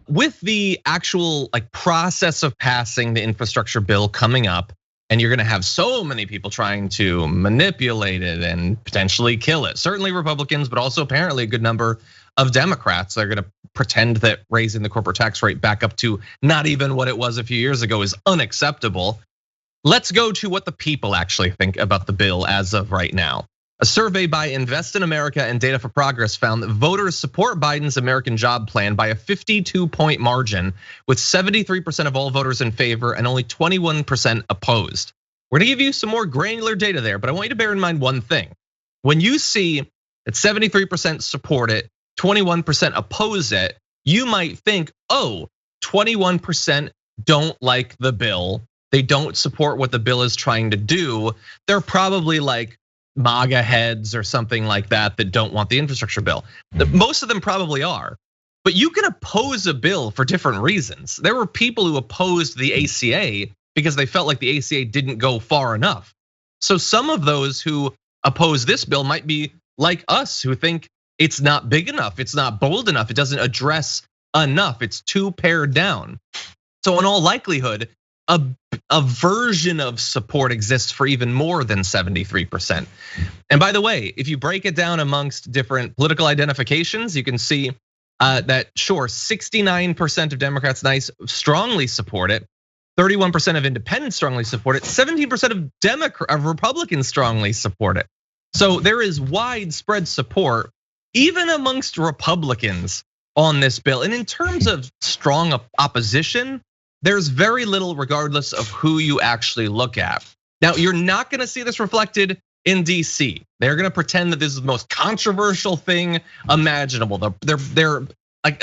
with the actual process of passing the infrastructure bill coming up, and you're gonna have so many people trying to manipulate it and potentially kill it. Certainly Republicans, but also apparently a good number of Democrats are gonna pretend that raising the corporate tax rate back up to not even what it was a few years ago is unacceptable. Let's go to what the people actually think about the bill as of right now. A survey by Invest in America and Data for Progress found that voters support Biden's American Job Plan by a 52-point margin, with 73% of all voters in favor and only 21% opposed. We're gonna give you some more granular data there, but I want you to bear in mind one thing. When you see that 73% support it, 21% oppose it, you might think, 21% don't like the bill. They don't support what the bill is trying to do. They're probably like MAGA heads or something like that don't want the infrastructure bill. Most of them probably are, but you can oppose a bill for different reasons. There were people who opposed the ACA because they felt like the ACA didn't go far enough. So some of those who oppose this bill might be like us, who think it's not big enough, it's not bold enough, it doesn't address enough, it's too pared down. So in all likelihood, a version of support exists for even more than 73%. And by the way, if you break it down amongst different political identifications, you can see that sure, 69% of Democrats strongly support it, 31% of independents strongly support it, 17% of Republicans strongly support it. So there is widespread support even amongst Republicans on this bill. And in terms of strong opposition, there's very little regardless of who you actually look at. Now, you're not gonna see this reflected in DC. They're gonna pretend that this is the most controversial thing imaginable. There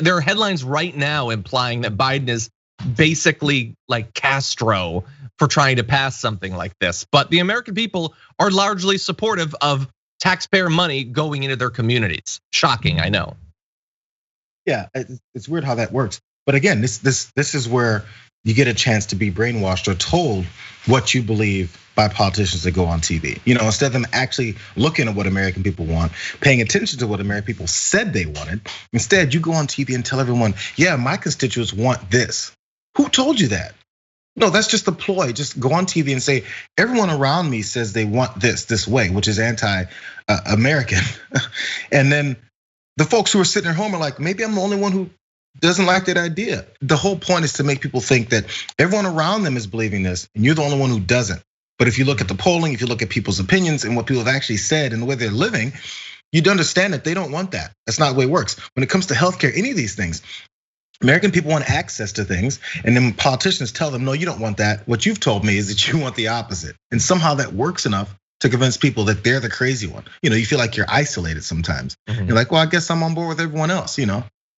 are headlines right now implying that Biden is basically like Castro for trying to pass something like this. But the American people are largely supportive of taxpayer money going into their communities. Shocking, I know. Yeah, it's weird how that works. But again, this is where you get a chance to be brainwashed or told what you believe by politicians that go on TV. Instead of them actually looking at what American people want, paying attention to what American people said they wanted, instead you go on TV and tell everyone, yeah, my constituents want this. Who told you that? No, that's just a ploy. Just go on TV and say, everyone around me says they want this way, which is anti-American. And then the folks who are sitting at home are like, maybe I'm the only one who doesn't like that idea. The whole point is to make people think that everyone around them is believing this and you're the only one who doesn't. But if you look at the polling, if you look at people's opinions and what people have actually said and the way they're living, you'd understand that they don't want that. That's not the way it works. When it comes to healthcare, any of these things, American people want access to things, and then politicians tell them, no, you don't want that. What you've told me is that you want the opposite. And somehow that works enough to convince people that they're the crazy one. You feel like you're isolated sometimes. You're like, well, I guess I'm on board with everyone else.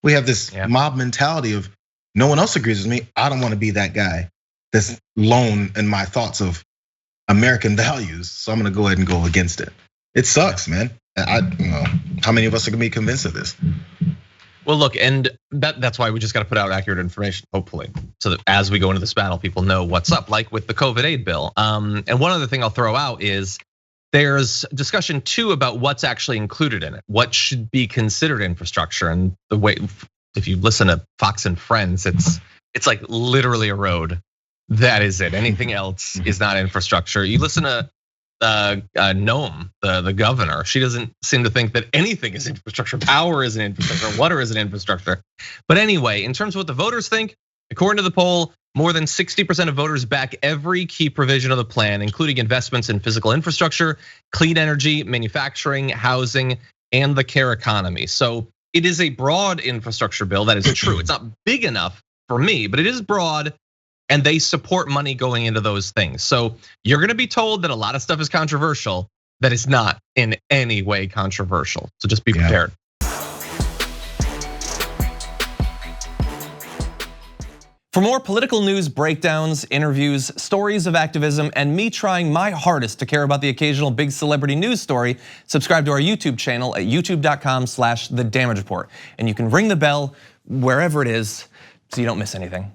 We have this mob mentality of no one else agrees with me. I don't want to be that guy that's lone in my thoughts of American values. So I'm gonna go ahead and go against it. It sucks, man. How many of us are gonna be convinced of this? Well, look, and that's why we just got to put out accurate information, hopefully, so that as we go into this battle, people know what's up, like with the COVID aid bill. And one other thing I'll throw out is there's discussion too about what's actually included in it, what should be considered infrastructure. And the way, if you listen to Fox and Friends, it's like literally a road. That is it. Anything else is not infrastructure. You listen to Noem, the governor, she doesn't seem to think that anything is infrastructure. Power is an infrastructure, water is an infrastructure. But anyway, in terms of what the voters think, according to the poll, more than 60% of voters back every key provision of the plan, including investments in physical infrastructure, clean energy, manufacturing, housing, and the care economy. So it is a broad infrastructure bill, that is true. It's not big enough for me, but it is broad. And they support money going into those things. So you're gonna be told that a lot of stuff is controversial that is not in any way controversial. So just be prepared. For more political news breakdowns, interviews, stories of activism, and me trying my hardest to care about the occasional big celebrity news story, subscribe to our YouTube channel at youtube.com/The Damage Report. And you can ring the bell wherever it is so you don't miss anything.